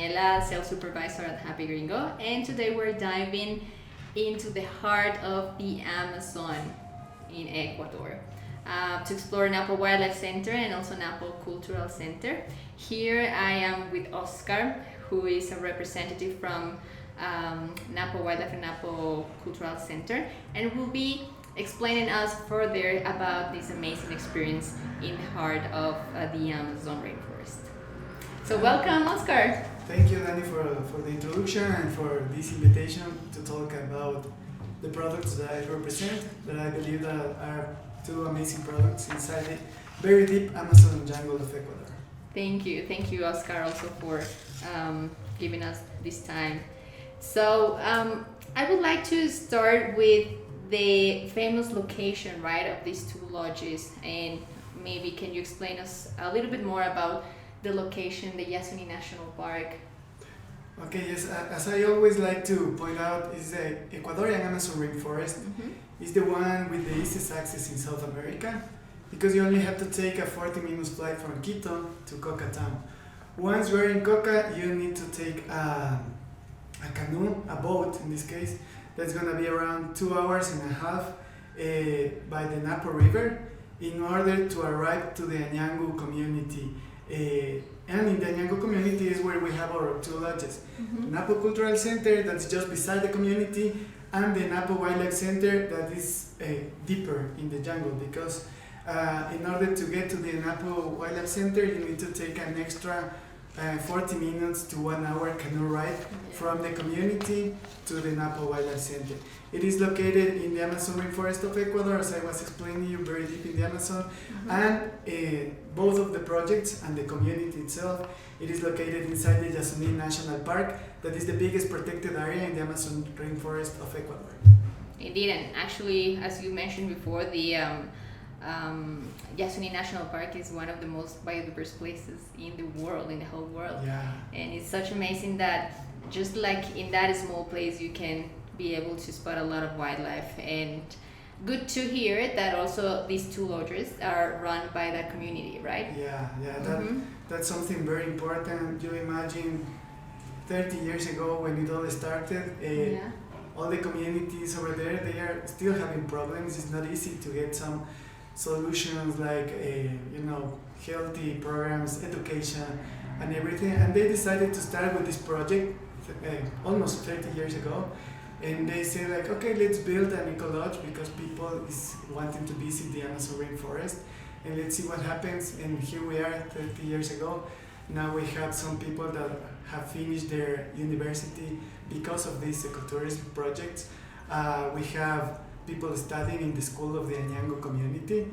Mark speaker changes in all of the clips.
Speaker 1: Daniela, sales supervisor at Happy Gringo, and today we're diving into the heart of the Amazon in Ecuador to explore Napo Wildlife Center and also Napo Cultural Center. Here I am with Oscar, who is a representative from Napo Wildlife and Napo Cultural Center, and will be explaining us further about this amazing experience in the heart of the Amazon rainforest. So welcome, Oscar.
Speaker 2: Thank you, Danny, for the introduction and for this invitation to talk about the products that I represent, that I believe that are two amazing products inside the very deep Amazon jungle of Ecuador.
Speaker 1: Thank you, Oscar, also for giving us this time. So I would like to start with the famous location, right, of these two lodges, and maybe can you explain us a little bit more about the location, the Yasuní National Park?
Speaker 2: Okay, yes, as I always like to point out, is the Ecuadorian Amazon rainforest is the one with the easiest access in South America, because you only have to take a 40 minutes flight from Quito to Coca town. Once you're in Coca, you need to take a canoe, a boat in this case, that's going to be around 2 hours and a half by the Napo River in order to arrive to the Anyangu community. And in the Anyangu community is where we have our two lodges. Napo Cultural Center, that's just beside the community, and the Napo Wildlife Center, that is deeper in the jungle, because in order to get to the Napo Wildlife Center, you need to take an extra 40 minutes to 1 hour canoe ride from the community to the Napo Wildlife Center. It is located in the Amazon rainforest of Ecuador, as I was explaining you, very deep in the Amazon, and both of the projects and the community itself, it is located inside the Yasuní National Park, that is the biggest protected area in the Amazon rainforest of Ecuador.
Speaker 1: Indeed, and actually, as you mentioned before, the Yasuní National Park is one of the most biodiverse places in the world, in the whole world.
Speaker 2: Yeah.
Speaker 1: And it's such amazing that just like in that small place you can be able to spot a lot of wildlife. And good to hear that also these two lodges are run by that community, right?
Speaker 2: Yeah, that's something very important. You imagine 30 years ago when it all started, all the communities over there, they are still having problems. It's not easy to get some solutions like healthy programs, education, and everything. And they decided to start with this project almost 30 years ago. And they say like, okay, let's build an eco lodge because people is wanting to visit the Amazon rainforest, and let's see what happens. And here we are 30 years ago. Now we have some people that have finished their university because of these ecotourism projects. We have people studying in the school of the Anyangu community.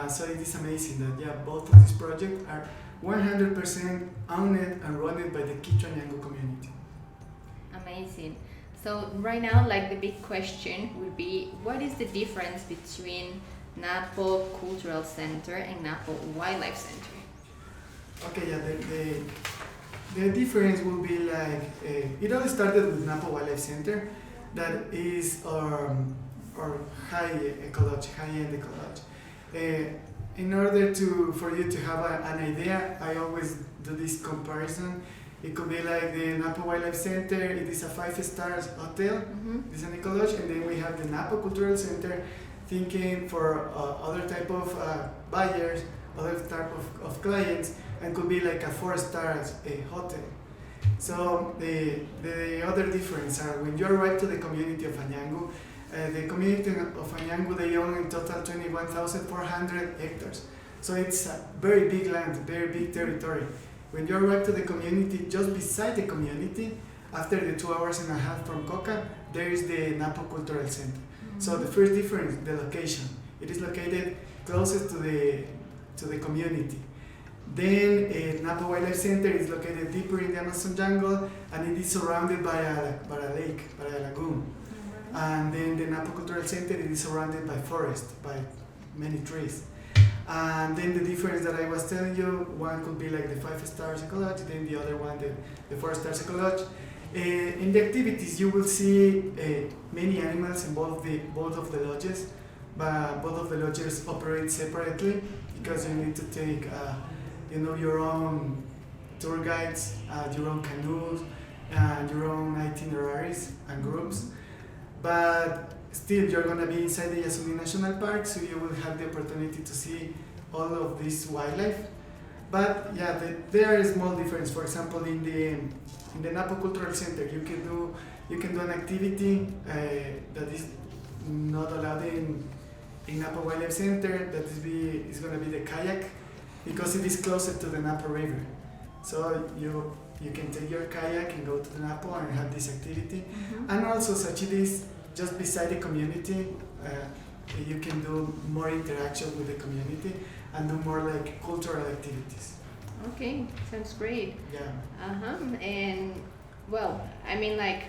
Speaker 2: So it is amazing that both of these projects are 100% owned and run by the Quito Anyangu community.
Speaker 1: Amazing. So right now, like the big question would be, what is the difference between Napo Cultural Center and Napo Wildlife Center?
Speaker 2: Okay, the difference will be like, it all started with Napo Wildlife Center, that is our high-end ecology. In order for you to have an idea, I always do this comparison. It could be like the Napo Wildlife Center, it is a 5-star hotel, it's an ecology, and then we have the Napo Cultural Center, thinking for other type of buyers, other type of clients, and could be like a 4-star hotel. So the other difference are when you arrive to the community of Anyangu, the community of Anyangu, they own in total 21,400 hectares. So it's a very big land, very big territory. When you arrive to the community, just beside the community, after the 2 hours and a half from Coca, there is the Napo Cultural Center. So the first difference, the location. It is located closest to the community. Then Napo Wildlife Center is located deeper in the Amazon jungle, and it is surrounded by a lake, by a lagoon. And then the Napo Cultural Center, it is surrounded by forest, by many trees. And then the difference that I was telling you, one could be like the 5-star ecology, then the other one, the 4-star ecology. In the activities, you will see many animals in both of the lodges, but both of the lodges operate separately because you need to take your own tour guides, your own canoes, your own itineraries and groups. But still, you're gonna be inside the Yasuní National Park, so you will have the opportunity to see all of this wildlife. But yeah, there is small difference. For example, in the Napo Cultural Center, you can do an activity that is not allowed in Napo Wildlife Center. That is going to be the kayak, because it is closer to the Napo River. So you can take your kayak and go to the Napo and have this activity. And also, such it is just beside the community, you can do more interaction with the community and do more like cultural activities.
Speaker 1: Okay, sounds great.
Speaker 2: Yeah.
Speaker 1: And well, I mean, like,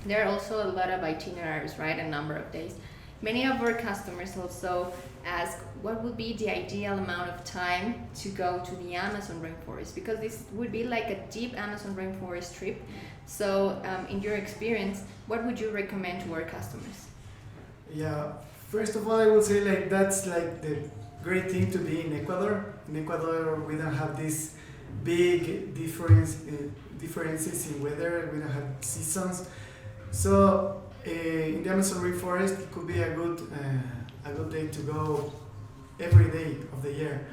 Speaker 1: there are also a lot of itineraries, right? A number of days. Many of our customers also ask what would be the ideal amount of time to go to the Amazon rainforest, because this would be like a deep Amazon rainforest trip. So, in your experience, what would you recommend to our customers?
Speaker 2: Yeah, first of all, I will say like that's like the great thing to be in Ecuador. In Ecuador, we don't have this big differences in weather. We don't have seasons. So in the Amazon rainforest, it could be a good day to go every day of the year.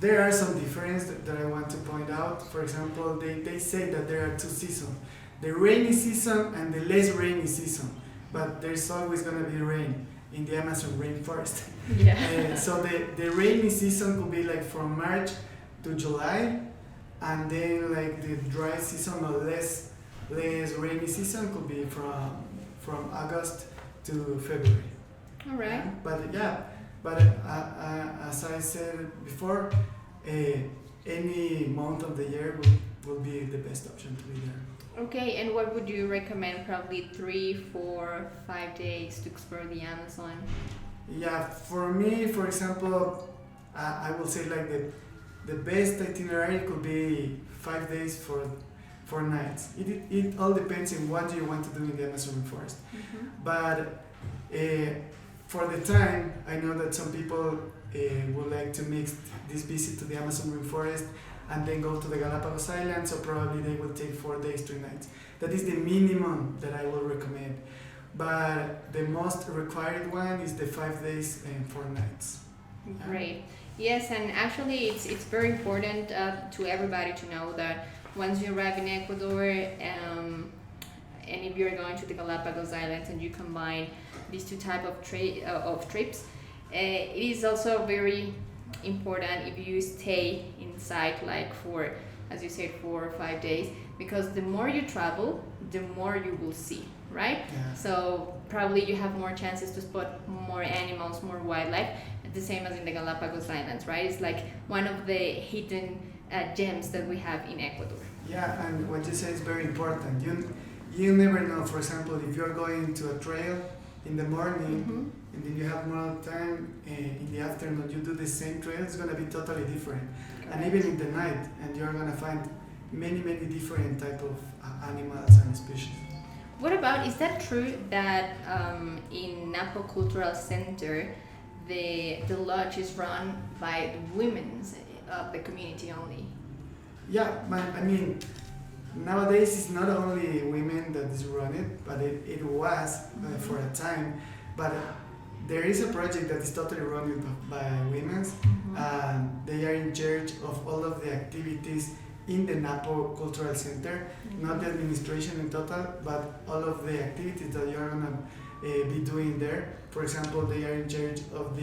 Speaker 2: There are some differences that I want to point out. For example, they say that there are two seasons: the rainy season and the less rainy season. But there's always going to be rain in the Amazon rainforest.
Speaker 1: Yeah.
Speaker 2: So the rainy season could be like from March to July, and then like the dry season or less rainy season could be from August to February.
Speaker 1: All right.
Speaker 2: But as I said before, any month of the year will be the best option to be there.
Speaker 1: Okay, and what would you recommend? Probably 3, 4, 5 days to explore the Amazon?
Speaker 2: Yeah, for me, for example, I will say like the best itinerary could be 5 days for 4 nights. It all depends on what you want to do in the Amazon rainforest. But for the time, I know that some people would like to mix this visit to the Amazon rainforest and then go to the Galapagos Islands, so probably they will take 4 days, 3 nights. That is the minimum that I will recommend. But the most required one is the 5 days and 4 nights.
Speaker 1: Great. Yes, and actually it's very important to everybody to know that once you arrive in Ecuador, and if you're going to the Galapagos Islands and you combine these two type of trips, it is also very important if you stay inside like for, as you said, 4 or 5 days, because the more you travel, the more you will see, right?
Speaker 2: Yeah.
Speaker 1: So probably you have more chances to spot more animals, more wildlife, the same as in the Galapagos Islands, right? It's like one of the hidden gems that we have in Ecuador.
Speaker 2: Yeah, and what you say is very important. You never know. For example, if you're going to a trail in the morning and then you have more time in the afternoon, you do the same trail, it's going to be totally different.
Speaker 1: Correct.
Speaker 2: And even in the night, and you're going to find many different type of animals and species.
Speaker 1: What about, is that true that in Napo Cultural Center the lodge is run by the women of the community only?
Speaker 2: Yeah, I mean, nowadays it's not only women that is run it, but it was for a time. But there is a project that is totally run by women. They are in charge of all of the activities in the Napo Cultural Center, not the administration in total, but all of the activities that you're gonna be doing there. For example, they are in charge of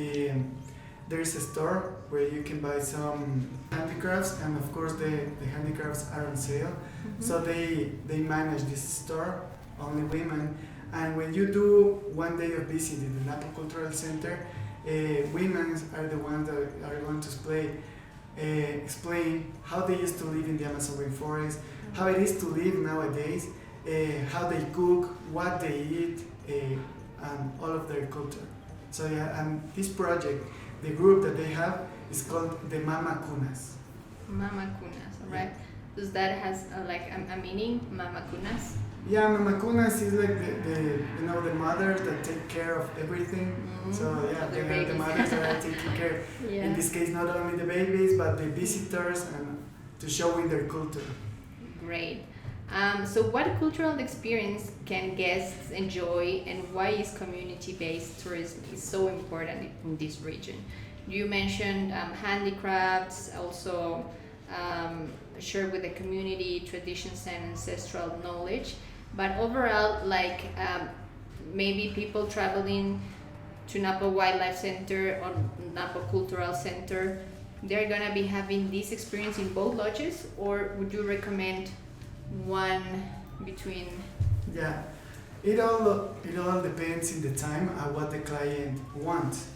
Speaker 2: there's a store where you can buy some handicrafts, and of course the handicrafts are on sale. So they manage this store, only women. And when you do 1 day of visit in the Napo Cultural Center, women are the ones that are going to explain how they used to live in the Amazon rainforest, how it is to live nowadays, how they cook, what they eat, and all of their culture. So yeah, and this project, the group that they have is called the Mamakunas.
Speaker 1: Mamakunas, alright. Does that has like a meaning, Mamakunas?
Speaker 2: Yeah, Mamakunas is like the mothers that take care of everything. So yeah, they are the mothers that are taking care. In this case, not only the babies, but the visitors show in their culture.
Speaker 1: Great. So what cultural experience can guests enjoy, and why is community-based tourism is so important in this region? You mentioned handicrafts, also share with the community traditions and ancestral knowledge, but overall, like maybe people traveling to Napo Wildlife Center or Napo Cultural Center, they're gonna be having this experience in both lodges, or would you recommend one between?
Speaker 2: Yeah, it all depends in the time and what the client wants.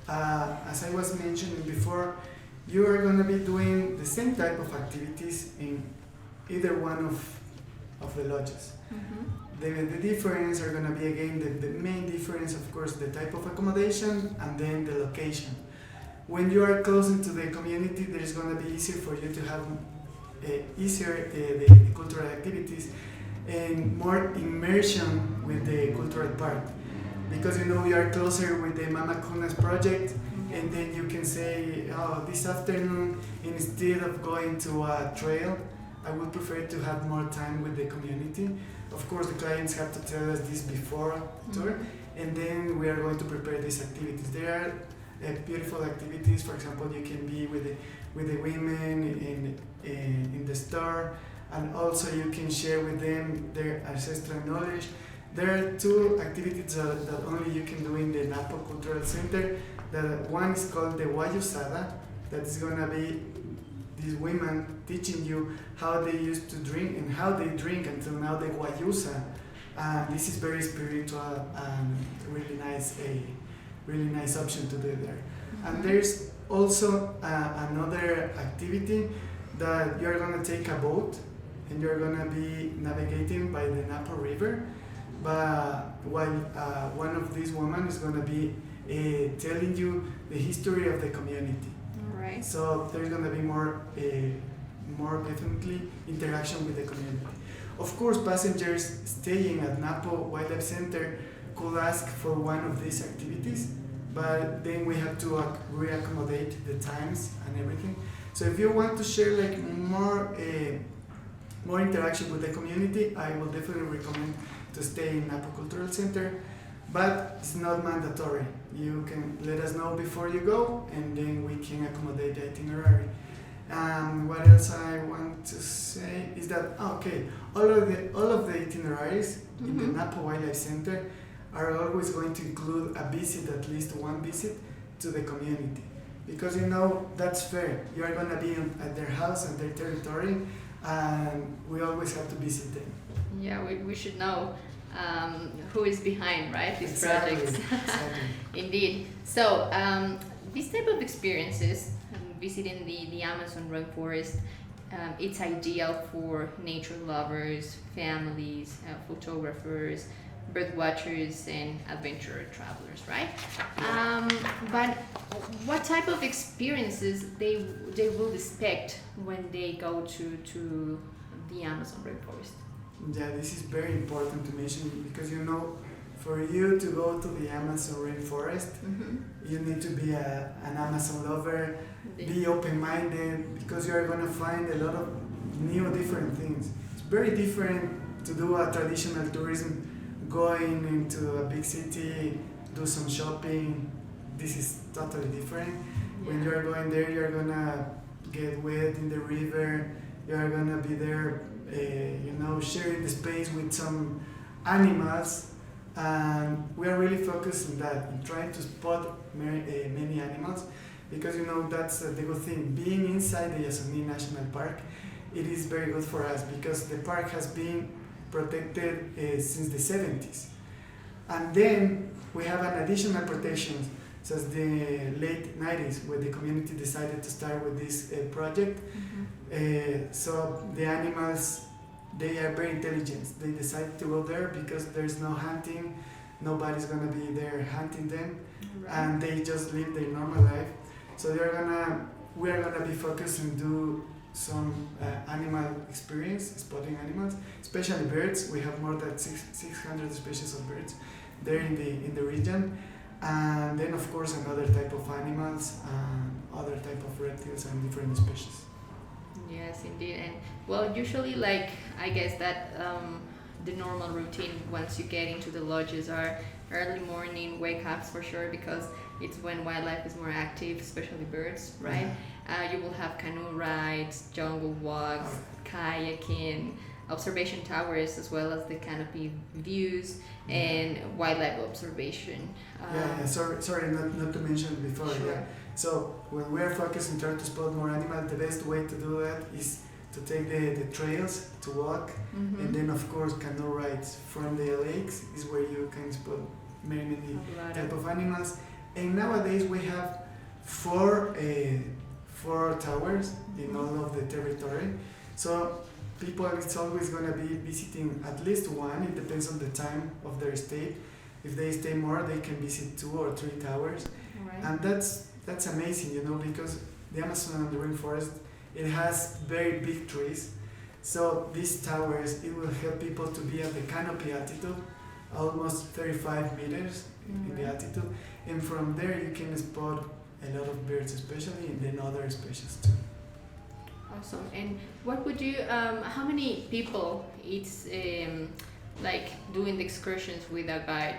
Speaker 2: As I was mentioning before, you are going to be doing the same type of activities in either one of the lodges. The difference are going to be, again, the main difference, of course, the type of accommodation and then the location. When you are closer to the community, there is going to be easier for you to have the cultural activities and more immersion with the cultural part, because you are closer with the Mamakunas project, and then you can say, oh, this afternoon, instead of going to a trail, I would prefer to have more time with the community. Of course, the clients have to tell us this before the tour, and then we are going to prepare these activities. There are beautiful activities. For example, you can be with the women in the store, and also you can share with them their ancestral knowledge. There are two activities that only you can do in the Napo Cultural Center. One is called the Wayusada, that is going to be these women teaching you how they used to drink and how they drink until now, the Guayusa. This is very spiritual and really nice option to do there. And there's also another activity that you're going to take a boat and you're going to be navigating by the Napo River. But while one of these women is going to be telling you the history of the community.
Speaker 1: All right.
Speaker 2: So there's going to be more definitely interaction with the community. Of course, passengers staying at Napo Wildlife Center could ask for one of these activities, but then we have to re-accommodate the times and everything. So if you want to share like more interaction with the community, I will definitely recommend to stay in Napo Cultural Center, but it's not mandatory. You can let us know before you go, and then we can accommodate the itinerary. What else I want to say is that all of the itineraries in the Napo Wildlife Center are always going to include a visit, at least one visit to the community, because that's fair. You are going to be at their house and their territory, and we always have to visit them.
Speaker 1: Yeah, we should know who is behind, right, these
Speaker 2: Exactly.
Speaker 1: projects.
Speaker 2: Exactly.
Speaker 1: Indeed. So these type of experiences, visiting the Amazon rainforest, it's ideal for nature lovers, families, photographers, bird watchers, and adventure travelers, right? But what type of experiences they will expect when they go to the Amazon rainforest?
Speaker 2: Yeah, this is very important to mention, because for you to go to the Amazon rainforest, you need to be an Amazon lover, be open-minded, because you are going to find a lot of new different things. It's very different to do a traditional tourism, going into a big city, do some shopping. This is totally different. Yeah. When you're going there, you're going to get wet in the river, you're going to be there sharing the space with some animals, and we are really focused on that, in trying to spot many animals, because that's the good thing. Being inside the Yasuní National Park, it is very good for us, because the park has been protected since the 70s, and then we have an additional protection since the late 90s, where the community decided to start with this project. So the animals, they are very intelligent. They decided to go there because there's no hunting, nobody's gonna be there hunting them, right. And they just live their normal life. So we are gonna be focused and do some animal experience, spotting animals, especially birds. We have more than 600 species of birds there in the region, and then of course another type of animals, other type of reptiles and different species.
Speaker 1: Yes, indeed. And well, usually, like, I guess that the normal routine once you get into the lodges are early morning wake ups for sure, because it's when wildlife is more active, especially birds, right? You will have canoe rides, jungle walks, kayaking, observation towers, as well as the canopy views and wildlife observation.
Speaker 2: Sorry, not to mention before.
Speaker 1: Sure.
Speaker 2: Yeah. So when we are focusing trying to spot more animals, the best way to do that is to take the trails to walk, and then of course canoe rides from the lakes is where you can spot many type of animals. And nowadays we have four towers in all of the territory. So people, it's always going to be visiting at least one. It depends on the time of their stay. If they stay more, they can visit 2 or 3 towers.
Speaker 1: Right.
Speaker 2: And that's amazing, you know, because the Amazon and the rainforest, it has very big trees. So these towers, it will help people to be at the canopy altitude, almost 35 meters in the altitude. And from there you can spot a lot of birds, especially, and then other species too.
Speaker 1: Awesome. And what would you, how many people it's like doing the excursions with a guide?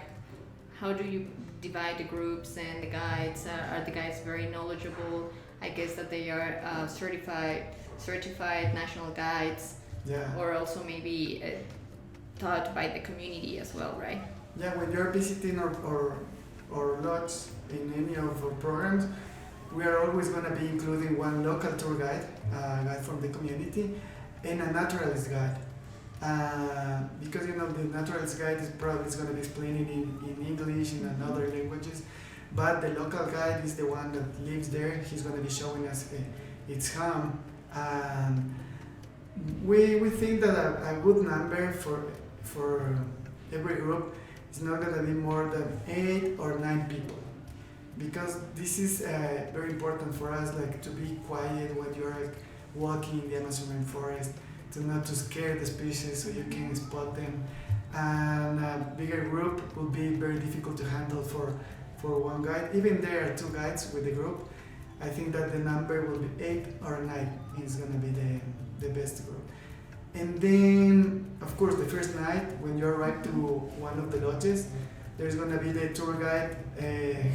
Speaker 1: How do you divide the groups and the guides? Are the guides very knowledgeable? I guess that they are certified national guides, or also maybe taught by the community as well, right?
Speaker 2: Yeah, when you're visiting our lodge in any of our programs, we are always going to be including one local tour guide, guide from the community, and a naturalist guide. Because you know the naturalist guide is probably going to be explaining in English and in other languages, but the local guide is the one that lives there. He's going to be showing us its home. We think that a good number for every group is not going to be more than 8 or 9 people, because this is very important for us, like to be quiet when you're like, walking in the Amazon rainforest, to not to scare the species so you can spot them. And a bigger group will be very difficult to handle for one guide. Even there are 2 guides with the group. I think that the number will be 8 or 9 is going to be the best group. And then, of course, the first night when you arrive to one of the lodges, there's going to be the tour guide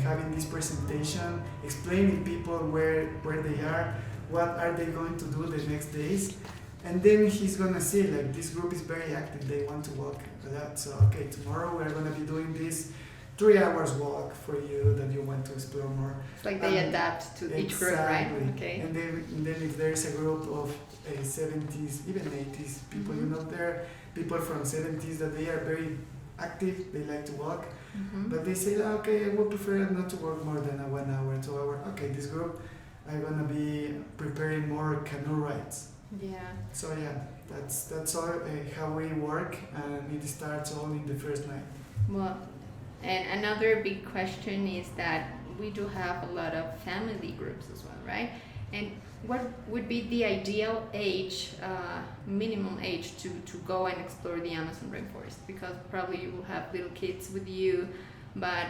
Speaker 2: having this presentation, explaining people where they are, what are they going to do the next days. And then he's going to see, like, this group is very active, they want to walk a lot. So, okay, tomorrow we're going to be doing this 3 hours walk for you that you want to explore more.
Speaker 1: It's like they adapt to each group, right? Okay.
Speaker 2: And then if there's a group of 70s, even 80s people, you know, there are people from 70s that they are very active, they like to walk, but they say, okay, I would prefer not to walk more than 1 hour, 2 hours. Okay, this group are gonna be preparing more canoe rides.
Speaker 1: Yeah.
Speaker 2: So yeah, that's all how we work, and it starts all in the first night.
Speaker 1: Well, and another big question is that we do have a lot of family groups as well, right? And what would be the ideal age, minimum age to go and explore the Amazon rainforest? Because probably you will have little kids with you, but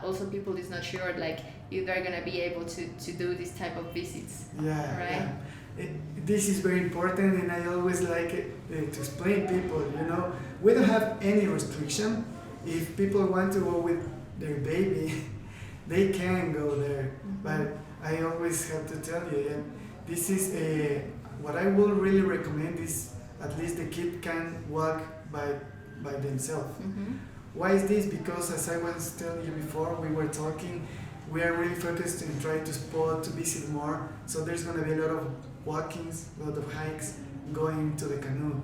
Speaker 1: also people is not sure, like, if they're gonna be able to do this type of visits.
Speaker 2: Yeah,
Speaker 1: right?
Speaker 2: Yeah. This is very important, and I always like to explain people, you know, we don't have any restriction. If people want to go with their baby, they can go there. But I always have to tell you, this is what I will really recommend is at least the kid can walk by themselves. Why is this? Because as I was telling you before, we were talking, we are really focused on trying to spot, to visit more. So there's going to be a lot of walkings, a lot of hikes, going to the canoe.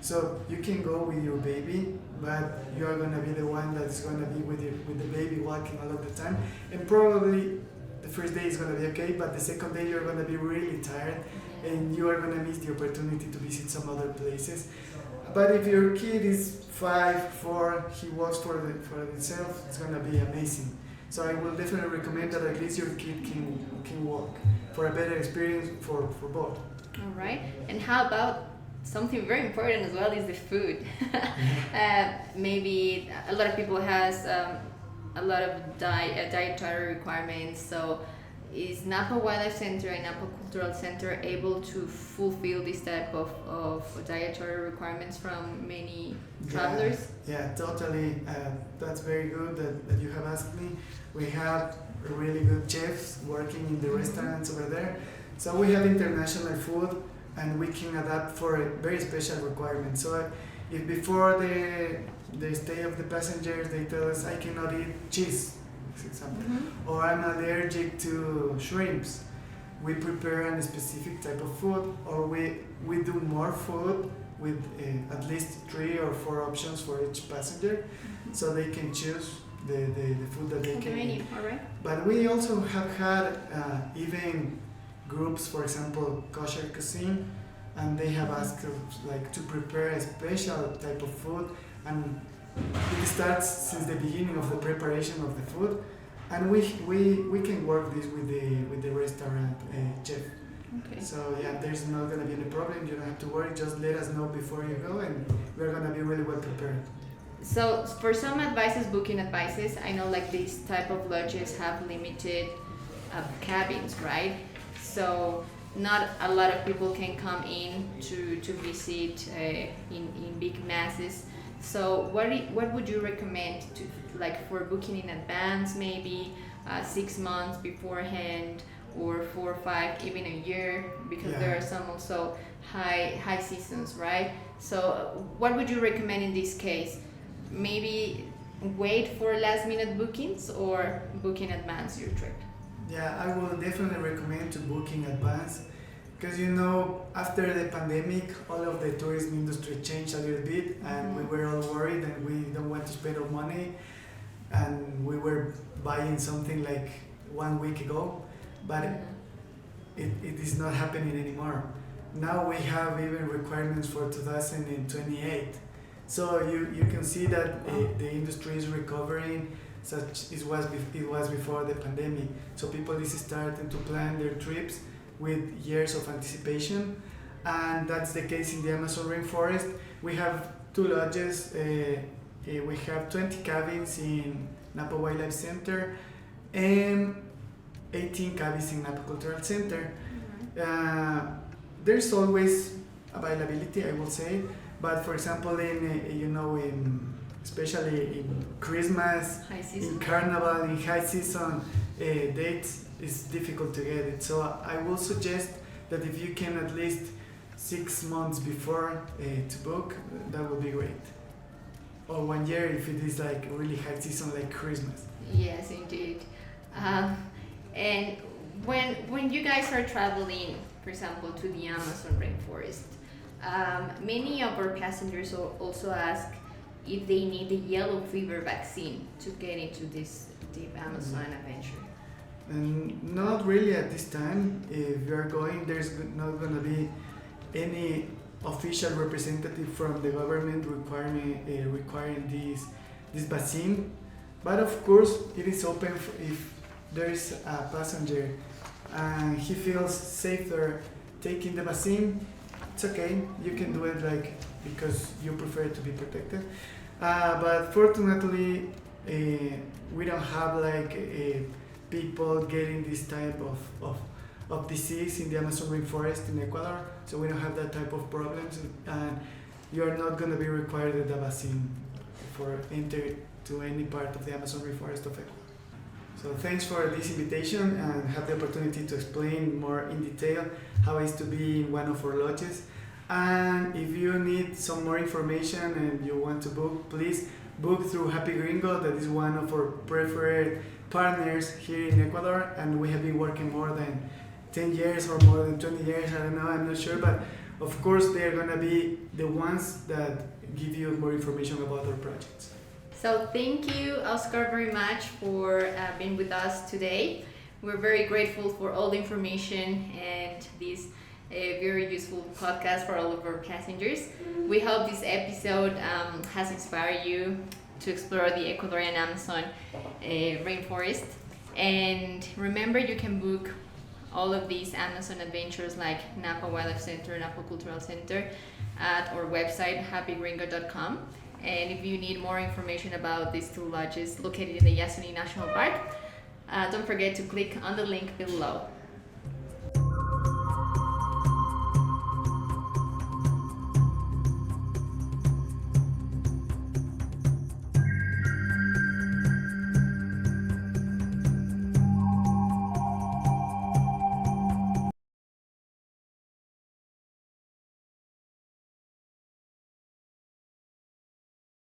Speaker 2: So you can go with your baby, but you are going to be the one that's going to be with the baby walking all of the time. And probably the first day is going to be okay, but the second day you're going to be really tired, and you are going to miss the opportunity to visit some other places. But if your kid is 5, 4, he walks for himself, it's going to be amazing. So I will definitely recommend that at least your kid can walk for a better experience for both.
Speaker 1: All right. And how about something very important as well is the food. Maybe a lot of people has a lot of dietary requirements. So is Napo Wildlife Center and Napo Cultural Center able to fulfill this type of dietary requirements from many travelers?
Speaker 2: Yeah, totally. That's very good that you have asked me. We have really good chefs working in the restaurants over there. So we have international food and we can adapt for a very special requirements. So if before the stay of the passengers they tell us I cannot eat cheese, for example, or I'm allergic to shrimps, we prepare a specific type of food, or we do more food with at least 3 or 4 options for each passenger, so they can choose the food that they can eat.
Speaker 1: All right.
Speaker 2: But we also have had even groups, for example, kosher cuisine, and they have asked us like to prepare a special type of food, and it starts since the beginning of the preparation of the food, and we can work this with the restaurant chef.
Speaker 1: Okay.
Speaker 2: So yeah, there's not gonna be any problem. You don't have to worry. Just let us know before you go, and we're gonna be really well prepared.
Speaker 1: So for some advices, booking advices, I know like these type of lodges have limited cabins, right? So not a lot of people can come in to visit in big masses. So what would you recommend to like for booking in advance, maybe 6 months beforehand, or 4 or 5, even a year, because there are some also high seasons, right? So what would you recommend in this case? Maybe wait for last minute bookings or book in advance your trip?
Speaker 2: Yeah, I will definitely recommend to book in advance, because you know after the pandemic all of the tourism industry changed a little bit, and we were all worried and we don't want to spend our money, and we were buying something like 1 week ago, but it is not happening anymore. Now we have even requirements for 2028. So you can see that the industry is recovering, such it was before the pandemic. So people is starting to plan their trips with years of anticipation, and that's the case in the Amazon rainforest. We have 2 lodges. We have 20 cabins in Napo Wildlife Center and 18 cabins in Napo Cultural Center. There's always availability, I will say. But for example, especially in Christmas, in Carnival, in high season dates, it's difficult to get it. So I will suggest that if you can at least 6 months before to book, that would be great. Or 1 year if it is like really high season like Christmas.
Speaker 1: Yes, indeed. And when you guys are traveling, for example, to the Amazon rainforest, many of our passengers also ask if they need the yellow fever vaccine to get into this deep Amazon adventure.
Speaker 2: And not really at this time. If you are going, there's not going to be any official representative from the government requiring this vaccine. But of course, it is open if there is a passenger and he feels safer taking the vaccine. It's okay, you can do it like because you prefer to be protected. But fortunately, we don't have like people getting this type of disease in the Amazon rainforest in Ecuador, so we don't have that type of problems, and you are not going to be required with a vaccine for entry to any part of the Amazon rainforest of Ecuador. So thanks for this invitation and have the opportunity to explain more in detail how it is to be in one of our lodges. And if you need some more information and you want to book, please book through Happy Gringo. That is one of our preferred partners here in Ecuador, and we have been working more than 10 years or more than 20 years, I don't know, I'm not sure, but of course they're gonna be the ones that give you more information about our projects.
Speaker 1: So thank you, Oscar, very much for being with us today. We're very grateful for all the information and this very useful podcast for all of our passengers. We hope this episode has inspired you to explore the Ecuadorian Amazon rainforest. And remember, you can book all of these Amazon adventures like Napo Wildlife Center, Napo Cultural Center at our website, happygringo.com. And if you need more information about these 2 lodges located in the Yasuní National Park, don't forget to click on the link below.